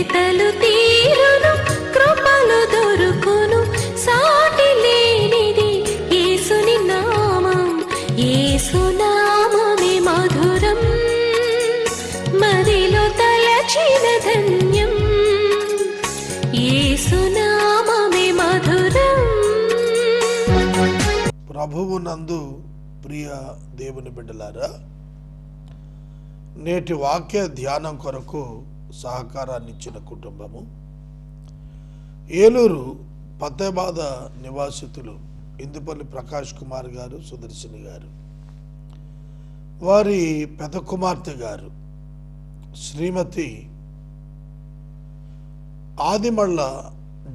వెతలు తీరును, కృపలు దొరుకును, సాటి లేనిది యేసుని నామం. యేసునామమే మధురం, మదిలో తలచిన ధన్యం. యేసునామమే మధురం. ప్రభువు నందు ప్రియ దేవుని బిడ్డలారా, నేటి వాక్య ధ్యానం కొరకు సహకారాన్ని ఇచ్చిన కుటుంబము ఏలూరు పత్తేబాద నివాసితులు ఇందుపల్లి ప్రకాష్ కుమార్ గారు, సుదర్శిని గారు, వారి పెద్ద కుమార్తె గారు శ్రీమతి ఆదిమళ్ళ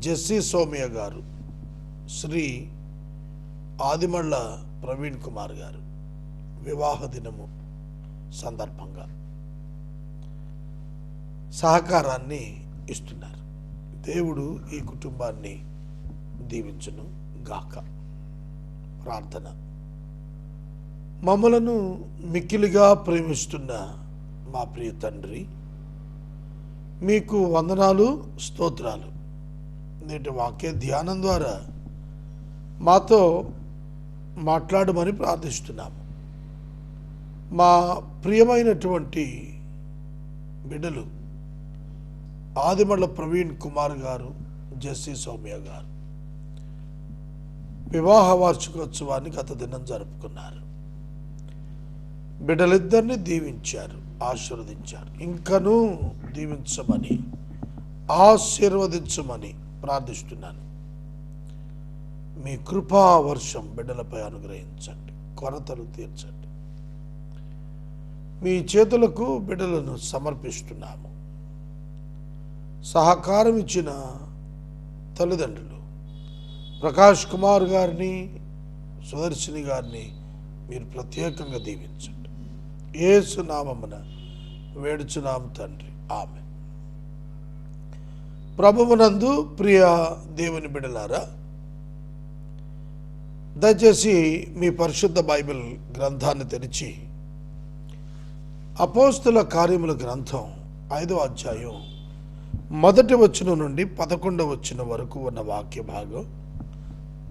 జెస్సీ సోమయ్య గారు, శ్రీ ఆదిమళ్ళ ప్రవీణ్ కుమార్ గారు వివాహ దినము సందర్భంగా సహకారాన్ని ఇస్తున్నారు. దేవుడు ఈ కుటుంబాన్ని దీవించును గాక. ప్రార్థన. మమ్మలను మిక్కిలిగా ప్రేమిస్తున్న మా ప్రియ తండ్రి, మీకు వందనాలు, స్తోత్రాలు. నేటి వాక్య ధ్యానం ద్వారా మాతో మాట్లాడమని ప్రార్థిస్తున్నాము. మా ప్రియమైనటువంటి బిడ్డలు ఆదిమళ్ళ ప్రవీణ్ కుమార్ గారు, జెస్సీ సౌమ్య గారు వివాహ వార్షికోత్సవాన్ని గత దినం జరుపుకున్నారు. బిడ్డలిద్దరిని దీవించారు, ఆశీర్వదించారు. ఇంకనూ దీవించమని, ఆశీర్వదించమని ప్రార్థిస్తున్నాను. మీ కృపా వర్షం బిడ్డలపై అనుగ్రహించండి, కొరతలు తీర్చండి. మీ చేతులకు బిడ్డలను సమర్పిస్తున్నాము. సహకారం ఇచ్చిన తల్లిదండ్రులు ప్రకాష్ కుమార్ గారిని, సుదర్శిని గారిని మీరు ప్రత్యేకంగా దీవించండి. యేసు నామమున వేడుచున్నాం తండ్రి, ఆమేన్. ప్రభువునందు ప్రియ దేవుని బిడ్డలారా, దయచేసి మీ పరిశుద్ధ బైబిల్ గ్రంథాన్ని తెరిచి అపోస్తుల కార్యముల గ్రంథం 5వ అధ్యాయం 1వ వచనం నుండి 11వ వచనం వరకు ఉన్న వాక్య భాగం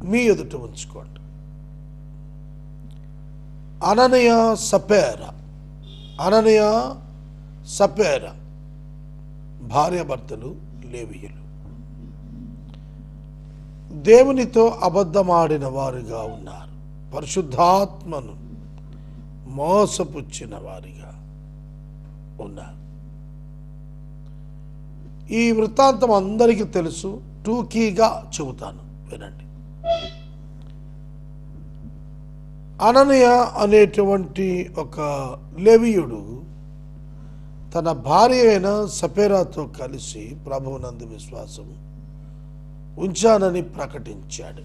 మీ ఎదుట ఉంచుకోండి. అననీయ సపేరా భార్యాభర్తలు లేవీయులు, దేవునితో అబద్ధమాడిన వారుగా ఉన్నారు, పరిశుద్ధాత్మను మోసపుచ్చిన వారిగా ఉన్నారు. ఈ వృత్తాంతం అందరికీ తెలుసు, టూకీగా చెబుతాను, వినండి. అననీయ అనేటువంటి ఒక లేవీయుడు తన భార్య అయిన సపేరాతో కలిసి ప్రభువునందు విశ్వాసం ఉంచానని ప్రకటించాడు.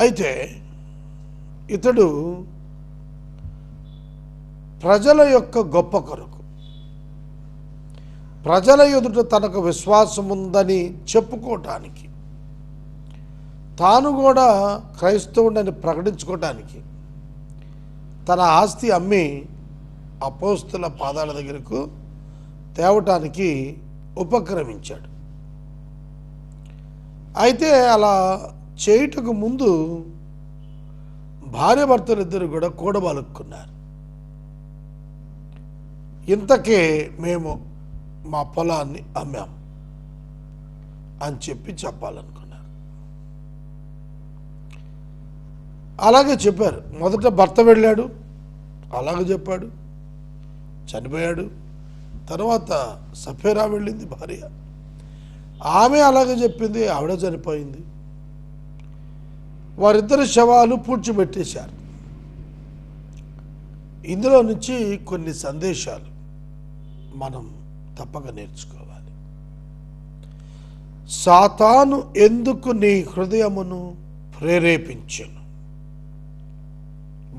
అయితే ఇతడు ప్రజల యొక్క గొప్ప కొరకు, ప్రజల ఎదుట తనకు విశ్వాసం ఉందని చెప్పుకోవటానికి, తాను కూడా క్రైస్తవుడని ప్రకటించుకోవటానికి తన ఆస్తి అమ్మి అపోస్తుల పాదాల దగ్గరకు తేవటానికి ఉపక్రమించాడు. అయితే అలా చేయుటకు ముందు భార్యాభర్తలు ఇద్దరు కూడా కూడబలుక్కున్నారు. ఇంతకే మేము మా పొలాన్ని అమ్మాం అని చెప్పాలనుకున్నారు. అలాగే చెప్పారు. మొదట భర్త వెళ్ళాడు, అలాగే చెప్పాడు, చనిపోయాడు. తర్వాత సఫేరా వెళ్ళింది భార్య, ఆమె అలాగే చెప్పింది, ఆవిడ చనిపోయింది. వారిద్దరి శవాలు పూడ్చిపెట్టేశారు. ఇందులో నుంచి కొన్ని సందేశాలు మనం తప్పక నేర్చుకోవాలి. సాతాను ఎందుకు నీ హృదయమును ప్రేరేపించెను?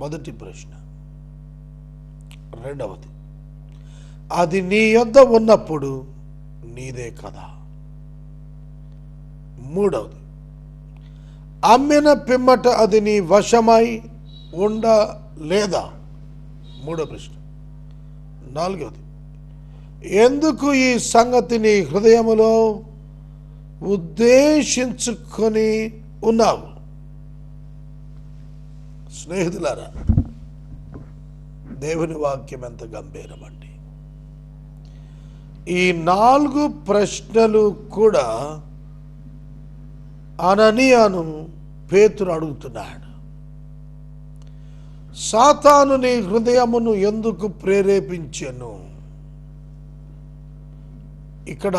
మొదటి ప్రశ్న. రెండవది, అది నీ యొద్ద ఉన్నప్పుడు నీదే కదా. మూడవది, అమ్మిన పిమ్మట అది నీ వశమై ఉండలేదా? మూడో ప్రశ్న. నాలుగవది, ఎందుకు ఈ సంగతిని హృదయములో ఉద్దేశించుకొని ఉన్నావు? స్నేహితులారా, దేవుని వాక్యం ఎంత గంభీరమండి. ఈ 4 ప్రశ్నలు కూడా అననీయాను పేతురు అడుగుతున్నాడు. సాతాను నీ హృదయమును ఎందుకు ప్రేరేపించెను? ఇక్కడ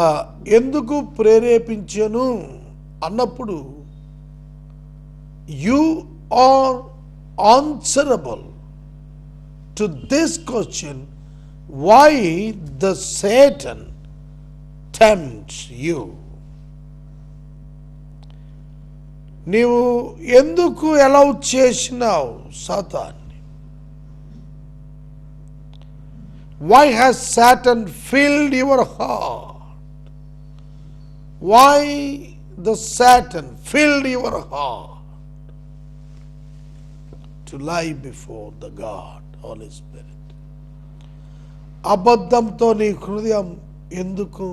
ఎందుకు ప్రేరేపించెను అన్నప్పుడు you are answerable to this question, why the Satan tempts you. నీవు ఎందుకు అలౌ చేసినావు సాతాన్ని? Why has Satan filled your heart? Why the Satan filled your heart to lie before the God, Holy Spirit? అబద్ధంతో నీ హృదయం ఎందుకు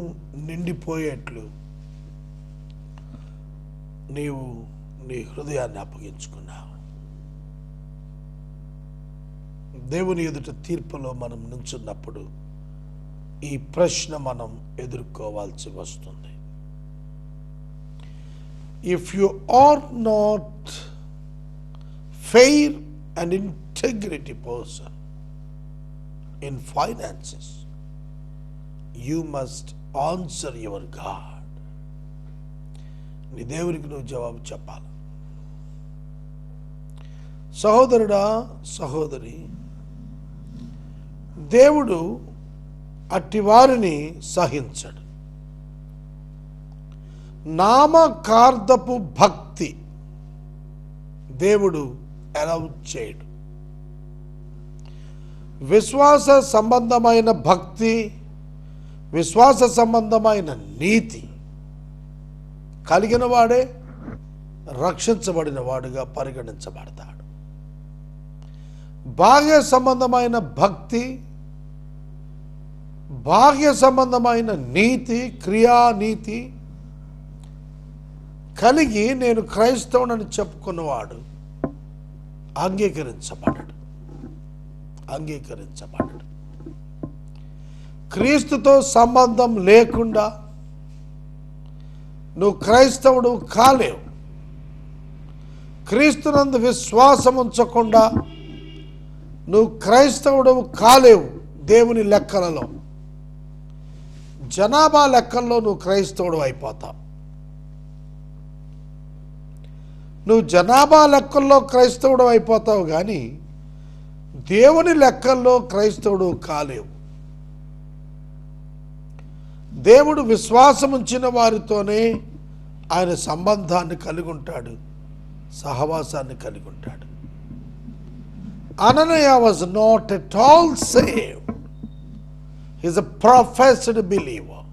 నిండిపోయేట్లు నీవు నీ హృదయాన్ని అప్పగించుకున్నావు? దేవుని ఎదుట తీర్పులో మనం నుంచున్నప్పుడు ఈ ప్రశ్న మనం ఎదుర్కోవాల్సి వస్తుంది. If you are not fair and integrity person in finances, you must answer your God. నీ దేవునికి నువ్వు జవాబు చెప్పాలి. సహోదరుడా, సహోదరి, దేవుడు అట్టి వారిని సహించడు. నామకార్థపు భక్తి దేవుడు అలౌ చేయడు. విశ్వాస సంబంధమైన భక్తి, విశ్వాస సంబంధమైన నీతి కలిగిన వాడే రక్షించబడిన వాడుగా పరిగణించబడతాడు. బాహ్య సంబంధమైన భక్తి, బాహ్య సంబంధమైన నీతి, క్రియానీతి కలిగి నేను క్రైస్తవునని చెప్పుకున్నవాడు అంగీకరించబడడు. క్రీస్తుతో సంబంధం లేకుండా నువ్వు క్రైస్తవుడు కాలేవు. క్రీస్తునందు విశ్వాసం ఉంచకుండా నువ్వు క్రైస్తవుడు కాలేవు. దేవుని లెక్కలలో, జనాభా లెక్కల్లో నువ్వు క్రైస్తవుడు అయిపోతావు. నువ్వు జనాభా లెక్కల్లో క్రైస్తవుడు అయిపోతావు కానీ దేవుని లెక్కల్లో క్రైస్తవుడు కాలేవు. దేవుడు విశ్వాసం ఉంచిన వారితోనే ఆయన సంబంధాన్ని కలిగి ఉంటాడు, సహవాసాన్ని కలిగి ఉంటాడు. అననీయ was not at all saved. He is a professed believer.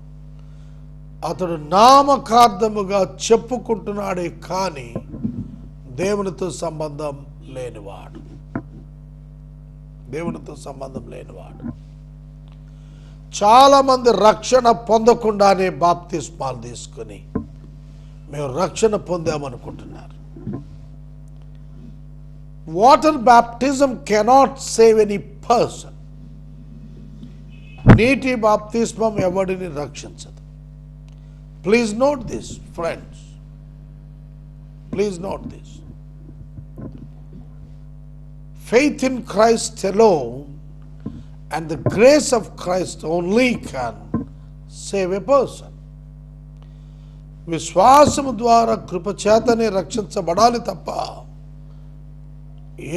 అతడు నామకార్థముగా చెప్పుకుంటున్నాడే కానీ దేవునితో సంబంధం లేనివాడు. దేవునితో సంబంధం లేనివాడు. చాలా మంది రక్షణ పొందకుండానే బాప్తిస్మాలు తీసుకుని మేము రక్షణ పొందామనుకుంటున్నారు. Water baptism cannot save any person. నీటి బాప్తిస్మం ఎవడిని రక్షించదు. Please note this friends, please note this. Faith in Christ alone and the grace of Christ only can save a person. విశ్వాసము ద్వారా కృపచేతనే రక్షించబడాలి తప్ప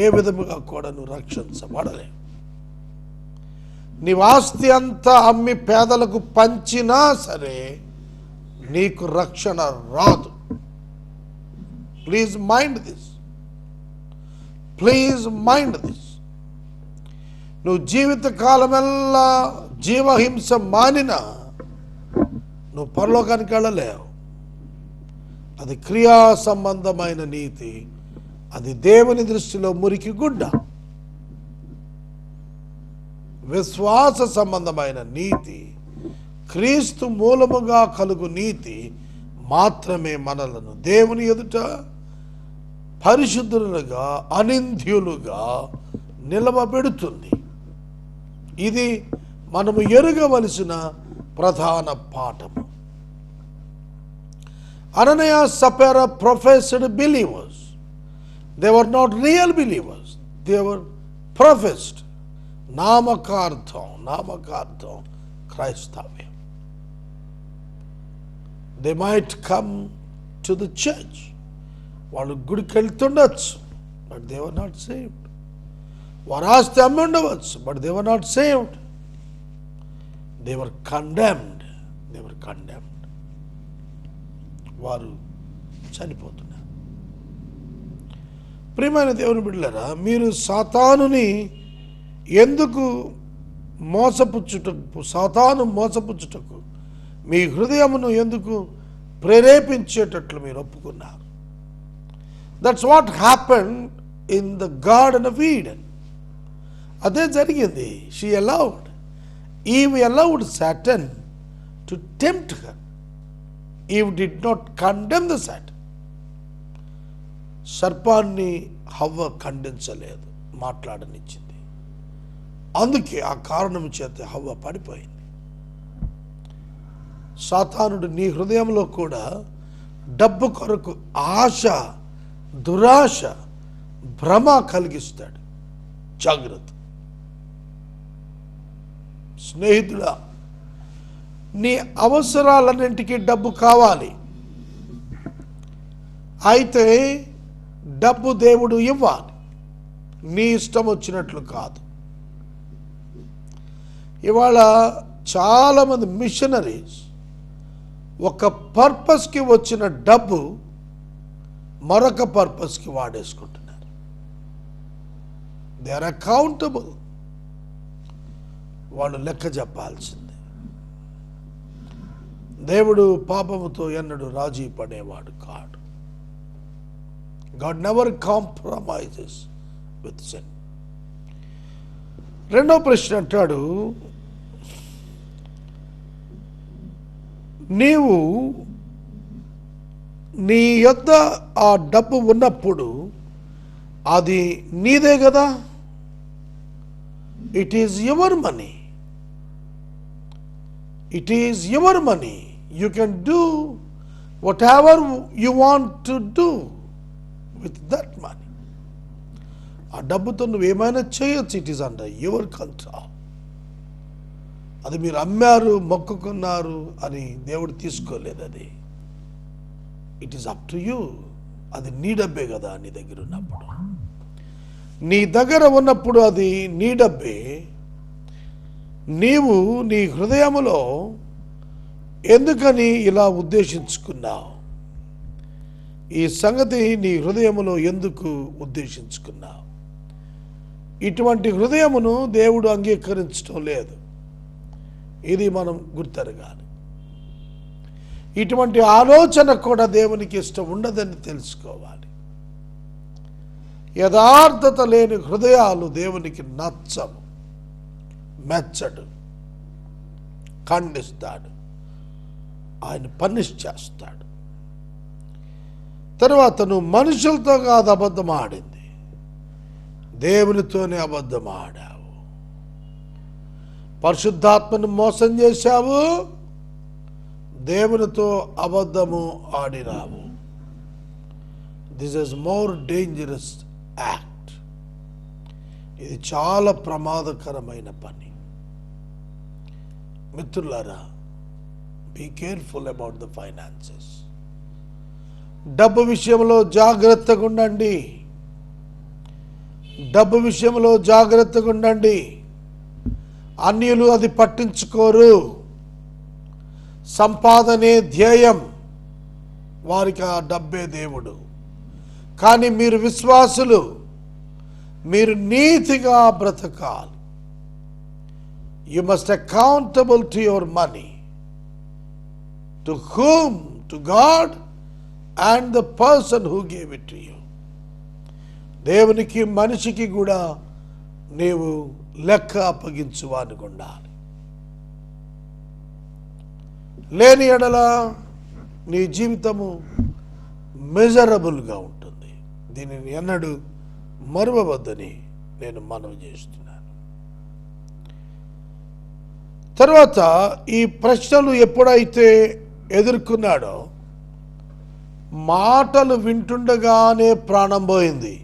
ఏ విధముగా కూడా నువ్వు రక్షించబడలే. నీ ఆస్తి అంతా అమ్మి పేదలకు పంచినా సరే నీకు రక్షణ రాదు. Please mind this. Please mind this. నువ్వు జీవిత కాలమెల్లా జీవహింస మానినా నువ్వు పరలోకానికి వెళ్ళలేవు. అది క్రియా సంబంధమైన నీతి, అది దేవుని దృష్టిలో మురికి గుడ్డ. విశ్వాస సంబంధమైన నీతి క్రీస్తు మూలముగా కలుగు నీతి మాత్రమే మనలను దేవుని ఎదుట పరిశుద్ధులుగా అనింద్యులుగా నిలవబెడుతుంది. ఇది మనము ఎరుగవలసిన ప్రధాన పాఠము. Ananias, Sapphira professed believers. They were not real believers. They were professed. నామకార్థం క్రైస్తవ్యం. They might come to the church. వాళ్ళు గుడికి వెళ్తుండొచ్చు, but they were not saved. వారు ఆస్తి అమ్మి ఉండవచ్చు, but they were not saved. They were condemned. వారు చనిపోతున్నారు. ప్రియమైన దేవుని బిడ్డలారా, మీరు సాతానుని ఎందుకు సాతాను మోసపుచ్చుటకు మీ హృదయమును ఎందుకు ప్రేరేపించేటట్లు మీరు ఒప్పుకున్నారు? That's what happened in the garden of Eden. అదే జరిగింది. Eve allowed Satan to tempt her. Eve did not condemn the Satan. సర్పాన్ని హవ్వ ఖండించలేదు, మాట్లాడనిచ్చింది. అందుకే ఆ కారణం చేత హవ్వ పడిపోయింది. సాతానుడు నీ హృదయంలో కూడా డబ్బు కొరకు ఆశ, దురాశ, భ్రమ కలిగిస్తాడు. జాగ్రత్త. స్నేహితుడా, నీ అవసరాలన్నింటికీ డబ్బు కావాలి. అయితే డబ్బు దేవుడు ఇవ్వాలి, నీ ఇష్టం వచ్చినట్లు కాదు. ఇవాళ చాలామంది మిషనరీస్ ఒక పర్పస్కి వచ్చిన డబ్బు మరొక పర్పస్కి వాడేసుకుంటున్నారు. They are accountable. వాళ్ళు లెక్క చెప్పాల్సిందే. దేవుడు పాపముతో ఎన్నడూ రాజీ పడేవాడు కాడు. God never compromises with sin. రెండో ప్రశ్న అంటాడు, నీవు నీ యొద్ద ఆ డబ్బు ఉన్నప్పుడు అది నీదే కదా. It is your money. It is your money. You can do whatever you want to do with that money. ఆ డబ్బుతో నువ్వు ఏమైనా చేయొచ్చు. It is under your control. అది మీరు అమ్మారు, మొక్కుకున్నారు అని దేవుడు తీసుకోలేదు. అది it is up to you. అది నీ డబ్బే కదా. నీ దగ్గర ఉన్నప్పుడు, నీ దగ్గర ఉన్నప్పుడు అది నీ డబ్బే. నీవు నీ హృదయములో ఎందుకని ఇలా ఉద్దేశించుకున్నావు? ఈ సంగతి నీ హృదయములో ఎందుకు ఉద్దేశించుకున్నావు? ఇటువంటి హృదయమును దేవుడు అంగీకరించడం లేదు. ఇది మనం గుర్తెరగాలి. ఇటువంటి ఆలోచన కూడా దేవునికి ఇష్టం ఉండదని తెలుసుకోవాలి. యథార్థత లేని హృదయాలు దేవునికి నచ్చవు, మెచ్చడు, ఖండిస్తాడు, ఆయన పనిష్ చేస్తాడు. తర్వాత నువ్వు మనుషులతో కాదు అబద్ధం ఆడింది, దేవునితోనే అబద్ధం ఆడావు. పరిశుద్ధాత్మను మోసం చేశావు, దేవునితో అబద్ధము ఆడినావు. This is more dangerous act. ఇది చాలా ప్రమాదకరమైన పని. మిత్రులారా, be careful about the finances. డబ్బు విషయంలో జాగ్రత్తగా ఉండండి. డబ్బు విషయంలో జాగ్రత్తగా ఉండండి. అన్యులు అది పట్టించుకోరు. సంపాదనే ధ్యేయం, వారికి ఆ డబ్బే దేవుడు. కానీ మీరు విశ్వాసులు, మీరు నీతిగా బ్రతకాలి. You must accountable to your money. To whom? To God and the person who gave it to you. దేవునికి మనిషికి కూడా నీవు లెక్క అప్పగించువానికి ఉండాలి. లేని ఎడల నీ జీవితము మెజరబుల్గా ఉంటుంది. దీనిని ఎన్నడూ మరువవద్దని నేను మనవి చేస్తున్నాను. తర్వాత ఈ ప్రశ్నలు ఎప్పుడైతే ఎదుర్కొన్నాడో మాటలు వింటుండగానే ప్రాణం పోయింది.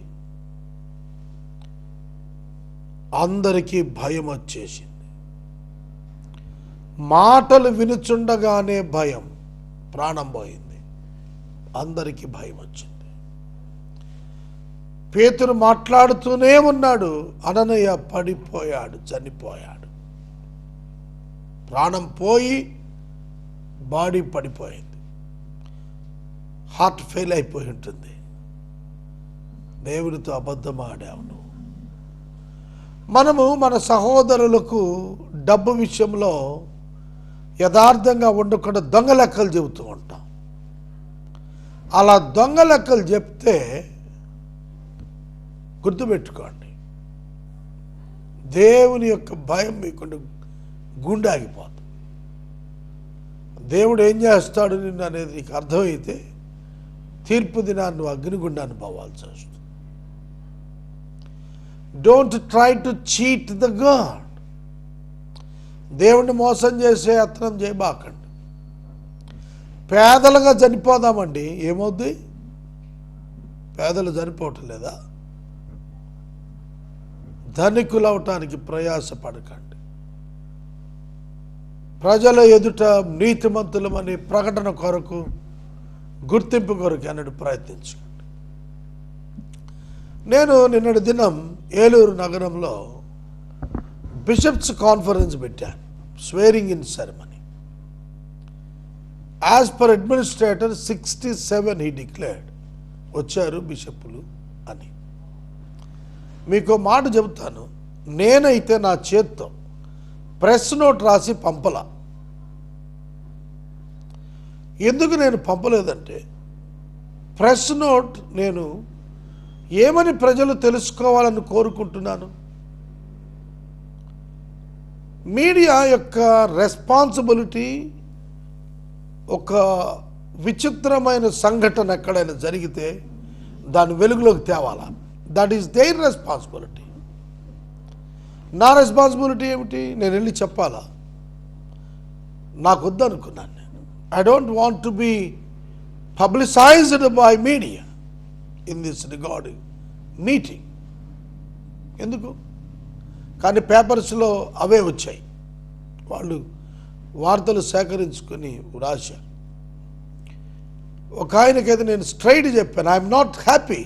అందరికీ భయం వచ్చేసింది. మాటలు వినుచుండగానే భయం, ప్రాణం పోయింది. అందరికీ భయం వచ్చింది. పేతురు మాట్లాడుతూనే ఉన్నాడు. అననీయ పడిపోయాడు, చనిపోయాడు. ప్రాణం పోయి బాడీ పడిపోయింది. హార్ట్ ఫెయిల్ అయిపోయి ఉంటుంది. దేవునితో అబద్ధం ఆడావు నువ్వు. మనము మన సహోదరులకు డబ్బు విషయంలో యథార్థంగా ఉండకుండా దొంగ లెక్కలు చెబుతూ ఉంటాం. అలా దొంగ లెక్కలు చెప్తే గుర్తుపెట్టుకోండి, దేవుని యొక్క భయం మీకుండా గుండె ఆగిపోతుంది. దేవుడు ఏం చేస్తాడు నిన్ను అనేది నీకు అర్థమైతే తీర్పు దినాన్ని నువ్వు అగ్నిగుండాన్ని పోవాల్సి వస్తుంది. Don't try to cheat the God. దేవుణ్ణి మోసం చేసే యత్నం చేయబాకండి. పేదలుగా చనిపోదామండి, ఏమవుద్ది? పేదలు చనిపోవటం లేదా? ధనికులు అవటానికి ప్రయాసపడకండి. ప్రజల ఎదుట నీతిమంతులమని ప్రకటన కొరకు, గుర్తింపు కొరకు అన్నట్టు ప్రయత్నించండి. నేను నిన్నటి దినం ఏలూరు నగరంలో బిషప్స్ కాన్ఫరెన్స్ పెట్టాను, స్వేరింగ్ in ceremony. As per administrator 67 he declared. వచ్చారు బిషప్పులు అని. మీకు మాట చెబుతాను, నేనైతే నా చేత్తో ప్రెస్ నోట్ రాసి పంపలా. ఎందుకు నేను పంపలేదంటే, ప్రెస్ నోట్ నేను ఏమని ప్రజలు తెలుసుకోవాలని కోరుకుంటున్నాను. మీడియా యొక్క రెస్పాన్సిబిలిటీ, ఒక విచిత్రమైన సంఘటన ఎక్కడైనా జరిగితే దాన్ని వెలుగులోకి తేవాలా. That is their responsibility. నా రెస్పాన్సిబిలిటీ ఏమిటి? నేను వెళ్ళి చెప్పాలా? నాకు వద్దనుకున్నాను నేను. I don't want to be publicized by media in this regarding meeting. ఎందుకు? కానీ పేపర్స్లో అవే వచ్చాయి. వాళ్ళు వార్తలు సేకరించుకొని రాశారు. ఒక ఆయనకైతే నేను స్ట్రైట్ చెప్పాను, I'm not happy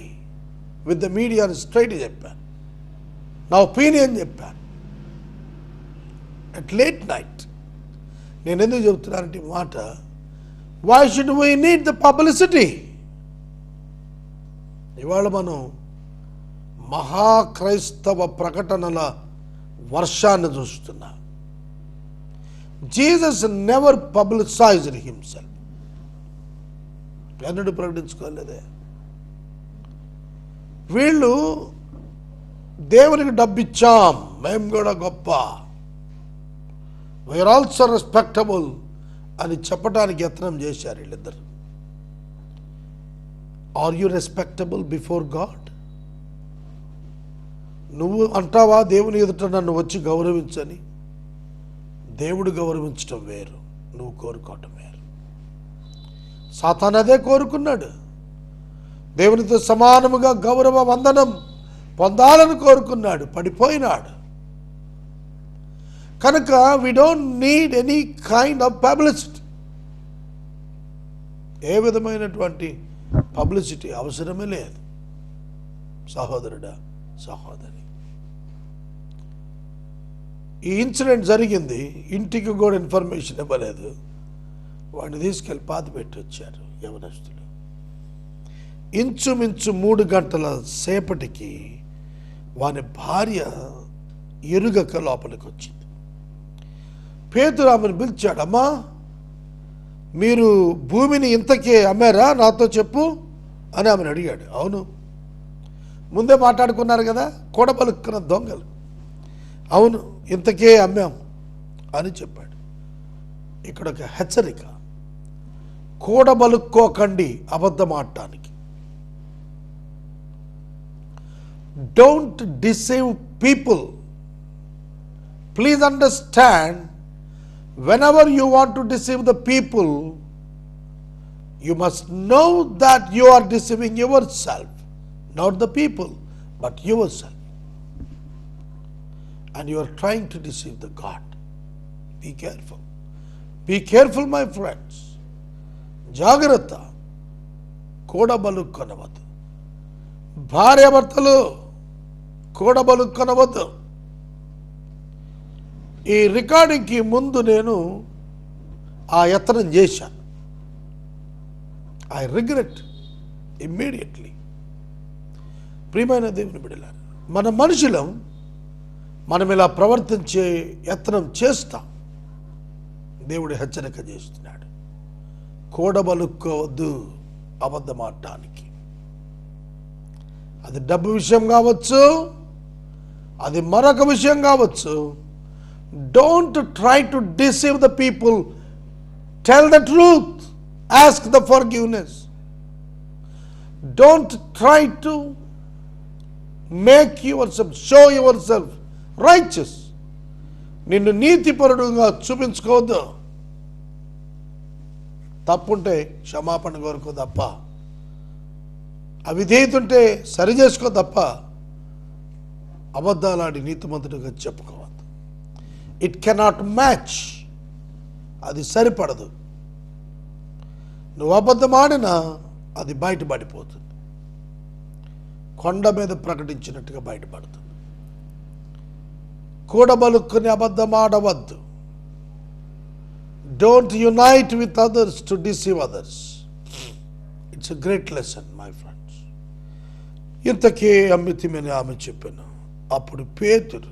with the media అని స్ట్రైట్ చెప్పాను. నా ఒపీనియన్ చెప్పాను అట్ లేట్ నైట్. నేను ఎందుకు చెబుతున్నానంటే ఈ మాట, why should we need the publicity? ఇవాళ మనం మహాక్రైస్తవ ప్రకటనల వర్షాన్ని చూస్తున్నాం. Jesus never publicised himself. ఎన్నడూ ప్రకటించుకోలేదే. వీళ్ళు దేవునికి డబ్బిచ్చాం, మేము కూడా గొప్ప, వీఆర్ ఆల్సో రెస్పెక్టబుల్ అని చెప్పడానికి యత్నం చేశారు వీళ్ళిద్దరు. Are you respectable before God? నువ్వు అంటావా దేవుని ఎదుట నన్ను వచ్చి గౌరవించని? దేవుడు గౌరవించటం వేరు, నువ్వు కోరుకోవటం వేరు. సాతాను అదే కోరుకున్నాడు. దేవునితో సమానముగా గౌరవ వందనం పొందాలని కోరుకున్నాడు, పడిపోయినాడు. కనుక we don't need any kind of publicity. ఏ విధమైనటువంటి పబ్లిసిటీ అవసరమే లేదు. సహోదరుడా, సహోదరి, ఈ ఇన్సిడెంట్ జరిగింది, ఇంటికి కూడా ఇన్ఫర్మేషన్ ఇవ్వలేదు. వాడిని తీసుకెళ్ళి పాతి పెట్టి వచ్చారు యవనస్తులు. ఇంచుమించు 3 గంటల సేపటికి వాని భార్య ఎరుగక లోపలికి వచ్చింది. పేతురు ఆమెను పిలిచాడు, అమ్మా మీరు భూమిని ఇంతకే అమ్మారా, నాతో చెప్పు అని ఆమెను అడిగాడు. అవును, ముందే మాట్లాడుకున్నారు కదా, కూడబలుక్కున్న దొంగలు. అవును, ఇంతకే అమ్మాం అని చెప్పాడు. ఇక్కడ ఒక హెచ్చరిక, కూడబలుక్కోకండి అబద్ధం ఆడటానికి. Don't deceive people. Please understand, whenever you want to deceive the people, you must know that you are deceiving yourself, not the people, but yourself. And you are trying to deceive the God. Be careful. Be careful, my friends. జాగ్రత్త, కూడబలుక్కొనవద్దు. భార్యాభర్తలు కూడబలుక్కొనవద్దు. ఈ రికార్డింగ్కి ముందు నేను ఆ యత్నం చేశాను. I regret immediately. ప్రియమైన దేవుని బిడ్డలారా, మన మనుషులం మనం ఇలా ప్రవర్తించే యత్నం చేస్తాం. దేవుడు హెచ్చరిక చేస్తున్నాడు, కూడబలుక్కోవద్దు అబద్ధమాడటానికి. అది డబ్బు విషయం కావచ్చు, అది మరొక విషయం కావచ్చు. Don't try to deceive the people. Tell the truth. Ask the forgiveness. Don't try to make yourself, show yourself righteous. నిన్ను నీతిపరుడుగా చూపించుకోవద్దు. తప్పుంటే క్షమాపణ కోరుకో తప్ప, అవిధేయతుంటే సరి చేసుకో తప్ప, అబద్ధాలాడి నీతిమంతుడిగా చెప్పుకోవద్దు. It cannot match. అది సరిపడదు. నువ్వు అబద్ధమాడినా అది బయటపడిపోతుంది. కొండ మీద ప్రకటించినట్టుగా బయటపడుతుంది. కూడబలుక్కుని అబద్ధమాడవద్దు. Don't unite with others to deceive others. It's a great lesson my friends. ఇంతకీ అమ్మితిమని ఆమె చెప్పాను. అప్పుడు పేతురు,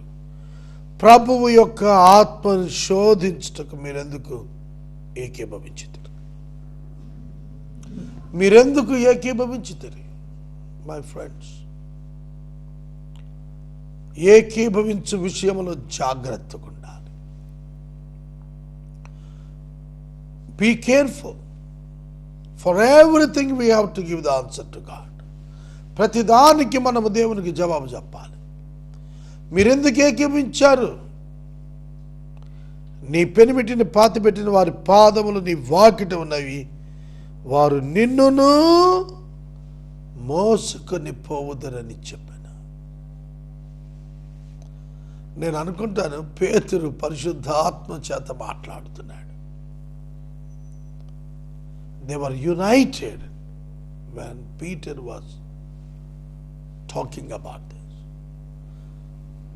ప్రభువు యొక్క ఆత్మను శోధించుటకు మీరెందుకు ఏకీభవించుతారు? మీరెందుకు ఏకీభవించుతారు? మై ఫ్రెండ్స్, ఏకీభవించు విషయంలో జాగ్రత్తగా ఉండాలి. Be careful. For everything we have to give the answer to God. ప్రతిదానికి మనము దేవునికి జవాబు చెప్పాలి. మీరెందుకు ఏకీభవించారు? నీ పెనిమిటిని పాతిపెట్టిన వారి పాదములు నీ వాకిట ఉన్నవి, వారు నిన్నును మోసుకొని పోవుదరని చెప్పాను. నేను అనుకుంటాను పేతురు పరిశుద్ధ ఆత్మ చేత మాట్లాడుతున్నాడు. They were United when Peter was talking about this.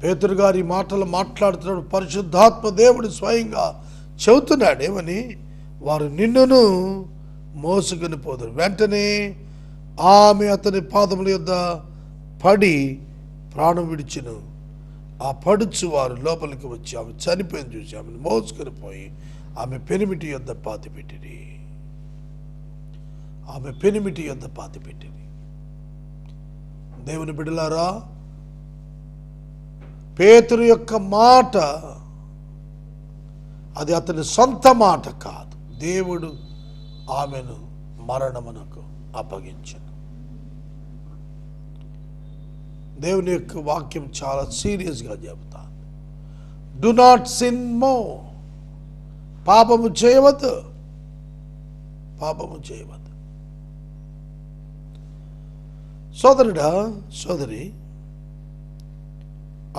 పేతురు గారి మాటలు మాట్లాడుతున్నాడు. పరిశుద్ధాత్మ దేవుడు స్వయంగా చెబుతున్నాడు ఏమని? వారు నిన్నును మోసుకొని పోదురు. వెంటనే ఆమె అతని పాదముల యొద్ద పడి ప్రాణం విడిచెను. ఆ పడుచు వారు లోపలికి వచ్చి ఆమె చనిపోయింది చూసి ఆమెను మోసుకొని పోయి ఆమె పెనిమిటి యొద్ద పాతిపెట్టిరి. ఆమె పెనిమిటి యొద్ద పాతిపెట్టిరి. దేవుని బిడ్డలారా, పేతురు యొక్క మాట అది అతని సొంత మాట కాదు. దేవుడు ఆమెను మరణమునకు అప్పగించెను. దేవుని యొక్క వాక్యం చాలా సీరియస్గా చెబుతాను. Do not sin more. పాపము చేయవద్దు. పాపము చేయవద్దు. సోదరుడా, సోదరి,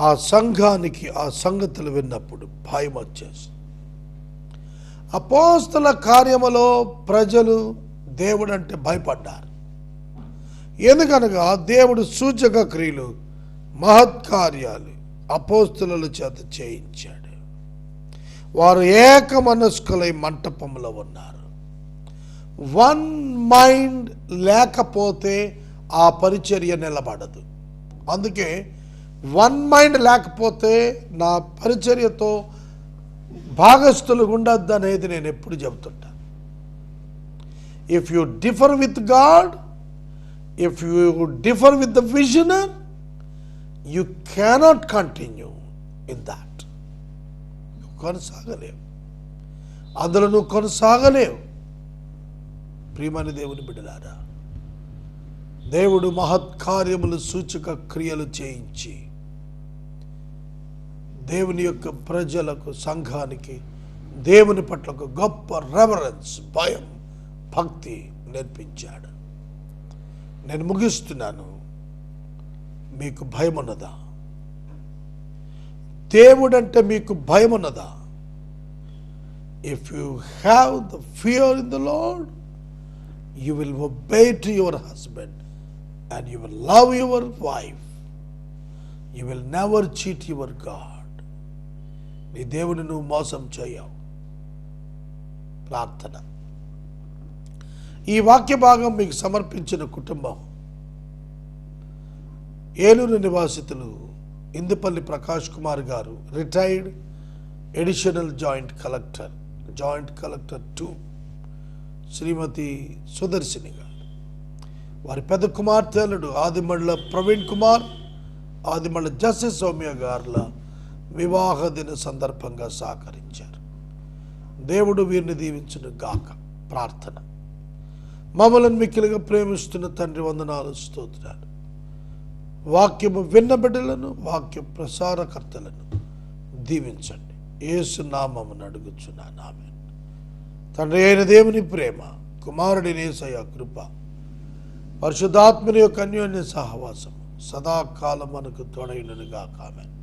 ఆ సంఘానికి ఆ సంగతులు విన్నప్పుడు భయం వచ్చేసి అపోస్తల కార్యములో ప్రజలు దేవుడు అంటే భయపడ్డారు. ఎందుకనగా దేవుడు సూచక క్రియలు, మహత్కార్యాలు అపోస్తలుల చేత చేయించాడు. వారు ఏక మనస్కులై మంటపంలో ఉన్నారు. వన్ మైండ్ లేకపోతే ఆ పరిచర్య నిలబడదు. అందుకే వన్ మైండ్ లేకపోతే నా పరిచర్యతో భాగస్థులు ఉండద్దు అనేది నేను ఎప్పుడు చెబుతుంటాను. If you differ with God, if you differ with the visioner, you cannot continue in that. కొనసాగలేవు. అందులో నువ్వు కొనసాగలేవు. ప్రియమైన దేవుని బిడ్డలారా, దేవుడు మహత్కార్యములు సూచక క్రియలు చేయించి దేవుని యొక్క ప్రజలకు, సంఘానికి, దేవుని పట్ల ఒక గొప్ప రెవరెన్స్, భయం, భక్తి నేర్పించాడు. నేను ముగిస్తున్నాను. మీకు భయం ఉన్నదా? దేవుడంటే మీకు భయం ఉన్నదా? If you have the fear in the lord, you will obey to your husband and you will love your wife. You will never cheat your God. నీ దేవుని నువ్వు మోసం చేయవు. ప్రార్థన. ఈ వాక్య భాగం మీకు సమర్పించిన కుటుంబం ఏలూరు నివాసితులు ఇందుపల్లి ప్రకాష్ కుమార్ గారు, రిటైర్డ్ ఎడిషనల్ జాయింట్ కలెక్టర్ 2, శ్రీమతి సుదర్శిని గారు, వారి పెద్ద కుమార్తెలుడు ఆదిమళ్ళ ప్రవీణ్ కుమార్, ఆదిమళ్ళ జస్టిస్ సౌమ్య గారుల వివాహ దిన సందర్భంగా సహకరించారు. దేవుడు వీరిని దీవించును గాక. ప్రార్థన. మమ్మల్ని మిక్కిలిగా ప్రేమిస్తున్న తండ్రి, వందనాలు, స్తోత్రాలు. వాక్యము విన్న బిడ్డలను, వాక్య ప్రసారకర్తలను దీవించండి. యేసు నామమున అడుగుచున్నాను, ఆమేన్. తండ్రి అయిన దేవుని ప్రేమ, కుమారుడిని యేసయ్య కృప, పరిశుద్ధాత్మని యొక్క అన్యోన్య సహవాసం సదాకాలం మనకు తోడైననుగాక. ఆమేన్.